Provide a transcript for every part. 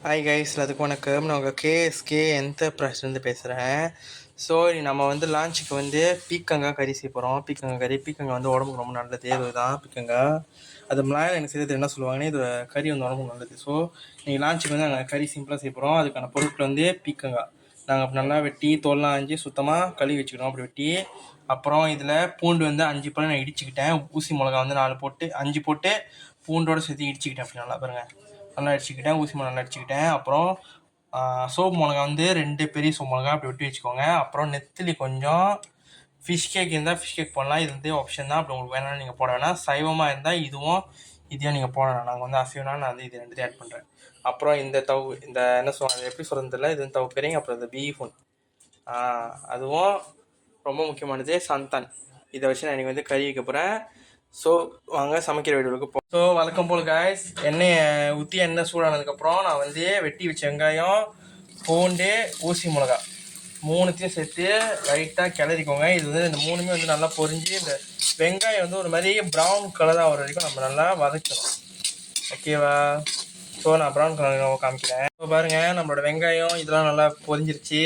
Hi guys, அதுக்கு வணக்கம். நான் உங்கள் கேஎஸ்கே என்டர்பிரைஸ்லேருந்து பேசுகிறேன். ஸோ நம்ம லான்ச்சுக்கு பீக்கங்காய் கறி செய்ய போகிறோம். பீக்கங்காய் உடம்புக்கு ரொம்ப நல்லது. இதுதான் பீக்கங்காய். அது மலையாளம் எனக்கு செய்யறது என்ன சொல்லுவாங்கன்னா, இது கறி உடம்புக்கு நல்லது. ஸோ நீங்கள் லான்ச்சுக்கு நாங்கள் கறி சிம்பிளாக செய்ய போகிறோம். அதுக்கான பொருட்கள் பீக்கங்காய் நாங்கள் நல்லா வெட்டி தோல்லாம் அஞ்சு சுத்தமாக கழுவி வச்சுக்கிட்டோம். அப்படி வெட்டி அப்புறம் இதில் பூண்டு 5 பழம் நான் இடிச்சுக்கிட்டேன். ஊசி மிளகா 4 போட்டு 5 போட்டு பூண்டோடு சேர்த்து இடிச்சுக்கிட்டேன். அப்படி நல்லா பாருங்கள், நல்லா அடிச்சுக்கிட்டேன். ஊசி மிளகா நல்லா அடிச்சுக்கிட்டேன். அப்புறம் சோப்பு மிளகா 2 பெரிய சோப்பு மிளகா அப்படி வெட்டி வச்சுக்கோங்க. அப்புறம் நெத்திலி கொஞ்சம். ஃபிஷ் கேக் இருந்தால் ஃபிஷ் கேக் போடலாம். இது ஆப்ஷன் தான். அப்படி உங்களுக்கு வேணாலும் நீங்கள் போட வேணாம். சைவமாக இருந்தால் இதையும் நீங்கள் போடலாம். நாங்கள் அசைவனா நான் இது 2 ஆட் பண்ணுறேன். அப்புறம் இந்த என்ன சொல்லுவாங்க, எப்படி சொல்கிறது இல்லை, இது தவு பெரியங்க. அப்புறம் இந்த பீஃப் அதுவும் ரொம்ப முக்கியமானது சந்தான். இதை வச்சு நான் இன்றைக்கி கறி வைக்க போகிறேன். ஸோ வாங்க சமைக்கிற வீடியோவுக்கு போ. ஸோ வழக்கம் போல் காய்ஸ், எண்ணெய் சூடானதுக்கப்புறம் நான் வெட்டி வச்ச வெங்காயம், பூண்டு, ஊசி மிளகா 3த்தையும் சேர்த்து லைட்டாக கிளறிக்கோங்க. இது இந்த 3மே நல்லா பொரிஞ்சு இந்த வெங்காயம் ஒரு மாதிரி ப்ரௌன் கலராக வர வரைக்கும் நம்ம நல்லா வதக்கணும். ஓகேவா? ஸோ நான் ப்ரௌன் கலர் காமிக்கிறேன். ஸோ பாருங்கள், நம்மளோட வெங்காயம் இதெல்லாம் நல்லா பொரிஞ்சிருச்சு.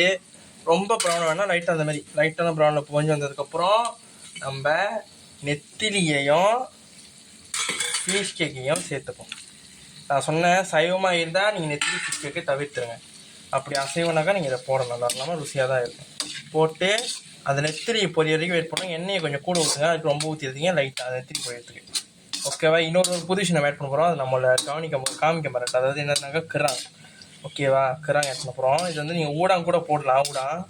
ரொம்ப ப்ரௌன் வேணால் லைட்டாக அந்த மாதிரி லைட்டான ப்ரௌனில் பொரிஞ்சு வந்ததுக்கப்புறம் நம்ம நெத்திலியையும் ஃபிஷ் கேக்கையும் சேர்த்துப்போம். நான் சொன்னேன், சைவமாக இருந்தால் நீங்கள் நெத்திலி ஃபிஷ் கேக்கை தவிர்த்துருங்க. அப்படி அசைவனாக்கா நீங்கள் இதை போட நல்லா இல்லாமல் ருசியாக தான் இருக்கும். போட்டு அந்த நெத்திலி பொரிய வரைக்கும் வெயிட் பண்ணுங்க. எண்ணெயை கொஞ்சம் கூட ஊற்றுங்க. அதுக்கு ரொம்ப ஊற்றிடுறீங்க, லைட்டாக அந்த நெத்திலி பொரியறதுக்கு. ஓகேவா? இன்னொரு புது விஷயம் நம்ம ஆட் பண்ண போகிறோம். அது நம்மளை காமிக்க மாட்டேன். அதாவது என்னன்னாக்கா கிராங். ஓகேவா? கிராங் ஆட் பண்ண போகிறோம். இது நீங்கள் ஊடாங்க கூட போடலாம். ஊடாங்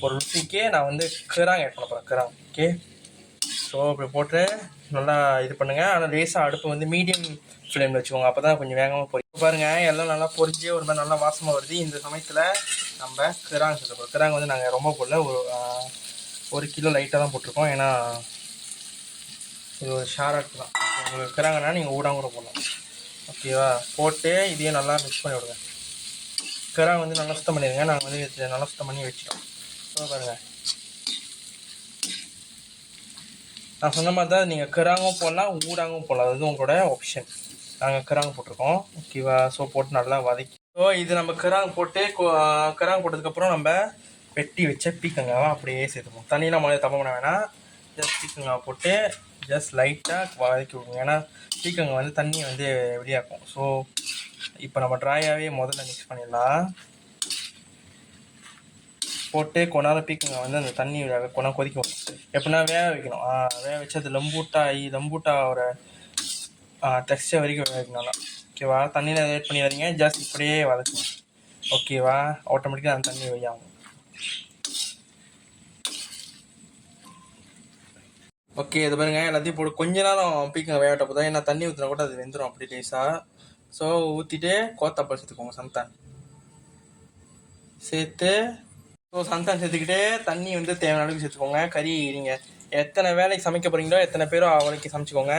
ஒரு ருசிக்கே நான் கிராங் ஆட் பண்ண போகிறேன். கிராங். ஓகே. ஸோ அப்படி போட்டு நல்லா இது பண்ணுங்கள். ஆனால் லேசாக அடுப்பு மீடியம் ஃப்ளேமில் வச்சுக்கோங்க. அப்போ தான் கொஞ்சம் வேகமாக பொரியும். பாருங்கள், எல்லாம் நல்லா பொரிஞ்சு ஒரு மாதிரி நல்லா வாசமாக வருது. இந்த சமயத்தில் நம்ம கிராங் சேர்த்துப்போம். கிராங் நாங்கள் ரொம்ப போடல, ஒரு கிலோ லைட்டாக தான் போட்டிருக்கோம். ஏன்னா இது ஒரு ஷாராக தான். உங்களுக்கு கிராங்கன்னா நீங்கள் ஊடாங்க கூட போடலாம். ஓகேவா? போட்டு இதையும் நல்லா மிக்ஸ் பண்ணி விடுங்க. கிராங் நல்லா சுத்தம் பண்ணிடுங்க. நாங்கள் நல்லா சுத்தம் பண்ணி வச்சுட்டோம். ஸோ பாருங்கள், நான் சொன்ன மாதிரி தான் நீங்கள் கிராங்கும் போடலாம், ஊடாங்கும் போடலாம். அது உங்களோட ஆப்ஷன். நாங்கள் கிராங் போட்டிருக்கோம். ஓகேவா? ஸோ போட்டு நல்லா வதக்கி. ஸோ இது நம்ம கிராங் போட்டதுக்கப்புறம் நம்ம வெட்டி வச்ச பீக்கங்காவை அப்படியே சேர்த்துப்போம். தண்ணியெலாம் முதல்ல தப்ப பண்ண வேணாம். ஜஸ்ட் பீக்கங்காவை போட்டு ஜஸ்ட் லைட்டாக வதக்கி விடுங்க. ஏன்னா பீக்கங்காய் தண்ணி வெளியாக்கும். ஸோ இப்போ நம்ம ட்ராயாகவே முதல்ல மிக்ஸ் பண்ணிடலாம். போட்டு கொண்டாலும் பீக்கங்காய் அந்த தண்ணி கொண்டா கொதிக்கும். எப்படின்னா வேக வைக்கணும். வேக வச்சு அது லம்பூட்டாவோட டெக்ஸ்டர் வரைக்கும் வேக வைக்கணும் நல்லா. ஓகேவா? தண்ணியில் ஆட் பண்ணிடாதீங்க. ஜஸ்ட் இப்படியே வதக்கணும். ஓகேவா? ஆட்டோமேட்டிக்காக அந்த தண்ணி வெளியாகும். ஓகே, இது பாருங்க, எல்லாத்தையும் போட்டு கொஞ்ச நேரம் பீக்கங்காய் வேகட்ட போதும். ஏன்னா தண்ணி ஊற்றினா கூட அது வெந்துடும் அப்படி லேசாக. ஸோ ஊற்றிட்டு கோத்தப்பழம் சேர்த்துக்கோங்க. சந்தான் சேர்த்து சந்தான் சேர்த்துக்கிட்டு தண்ணி தேவையான அளவுக்கு சேர்த்துக்கோங்க. கறி நீங்கள் எத்தனை வேலைக்கு சமைக்க போகிறீங்களோ, எத்தனை பேரோ அவளைக்கு சமைச்சிக்கோங்க.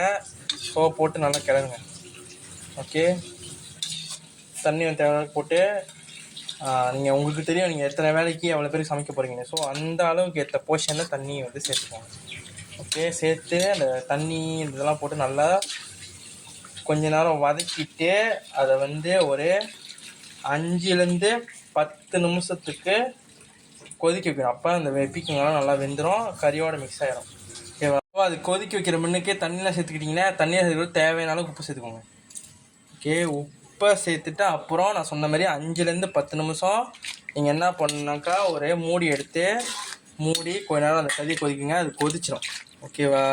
ஸோ போட்டு நல்லா கிளறுங்க. ஓகே, தண்ணி தேவையான அளவுக்கு போட்டு நீங்கள் உங்களுக்கு தெரியும் நீங்கள் எத்தனை வேலைக்கு எவ்வளோ பேருக்கு சமைக்க போகிறீங்க. ஸோ அந்த அளவுக்கு ஏற்ற போர்ஷனில் தண்ணி சேர்த்துக்கோங்க. ஓகே, சேர்த்து அந்த தண்ணி இதெல்லாம் போட்டு நல்லா கொஞ்ச நேரம் வதக்கிட்டு அதை ஒரு 5லேருந்து 10 நிமிஷத்துக்கு கொதிக்க வைக்கணும். அப்போ அந்த பீக்கங்காய்லாம் நல்லா வெந்துடும், கறியோட மிக்ஸ் ஆகிடும். ஓகேவா? அது கொதிக்க வைக்கிற முன்னுக்கே தண்ணியெலாம் சேர்த்துக்கிட்டிங்கன்னா தண்ணியை சேர்த்து தேவையான அளவுக்கு உப்பு சேர்த்துக்கோங்க. ஓகே, உப்பை சேர்த்துட்டு அப்புறம் நான் சொன்ன மாதிரி 5லேருந்து 10 நிமிஷம் நீங்கள் என்ன பண்ணாக்கா ஒரு மூடி எடுத்து மூடி கொஞ்ச நேரம் அந்த கறி கொதிக்குங்க. அது கொதிச்சிடும். ஓகேவா?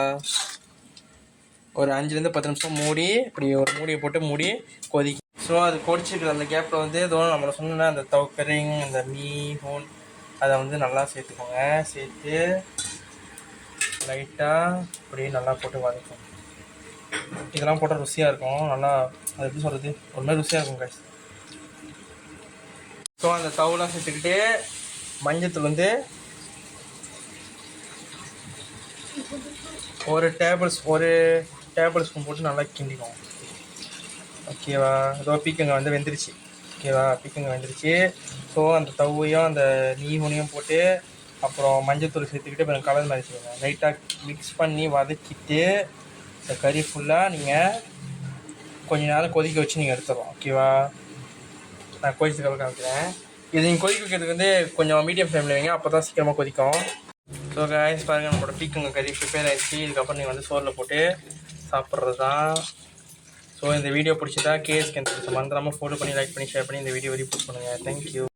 ஒரு 5லேருந்து 10 நிமிஷம் மூடி இப்படி ஒரு மூடியை போட்டு மூடி கொதிக்கும். ஸோ அது கொதிச்சிருக்கிற அந்த கேப்பில் ஏதோ நம்மளை சொன்னா அந்த தவுக்கரிங் அந்த மீன் அதை நல்லா சேர்த்துக்கோங்க. சேர்த்து லைட்டாக அப்படியே நல்லா போட்டு வதக்கும். இதெல்லாம் போட்டால் ருசியாக இருக்கும். நல்லா அது எப்படி சொல்கிறது, ஒரு மாதிரி ருசியாக இருக்கும் கைஸ். ஸோ அந்த தவுலாம் சேர்த்துக்கிட்டு மஞ்சத்தூள் ஒரு டேபிள் ஸ்பூன் போட்டு நல்லா கிண்டிக்குவோம். ஓகேவா? ஏதோ பீக்கங்காய் வெந்துருச்சு. ஓகேவா? பீக்கங்காய் வெந்துருச்சு. ஸோ அந்த தவையும் அந்த நீமுனையும் போட்டு அப்புறம் மஞ்சத்தூள் சேர்த்துக்கிட்டு அப்புறம் கலர் மாதிரி செய்யுங்க. லைட்டாக மிக்ஸ் பண்ணி வதக்கிட்டு இந்த கறி ஃபுல்லாக நீங்கள் கொஞ்ச நேரம் கொதிக்க வச்சு நீங்கள் எடுத்துடலாம். ஓகேவா? நான் கொதிச்சதுக்கப்புறம் காமிக்கிறேன். இது நீங்கள் கொதிக்க வைக்கிறதுக்கு வந்து கொஞ்சம் மீடியம் ஃப்ளேமில் வைங்க, அப்போ தான் சீக்கிரமாக கொதிக்கும். ஸோ கைஸ் பாருங்கள், நம்மளோட பீக்கங்காய் கறி ப்ரிப்பேர் ஆகிடுச்சு. இதுக்கப்புறம் நீங்கள் வந்து சோறில் போட்டு சாப்பிட்றது தான். ஸோ இந்த வீடியோ பிடிச்சதா கேஎஸ்கே மறந்துடாமல் ஃபாலோ பண்ணி, லைக் பண்ணி, ஷேர் பண்ணி இந்த வீடியோ போஸ்ட் பண்ணுங்கள். தேங்க்யூ.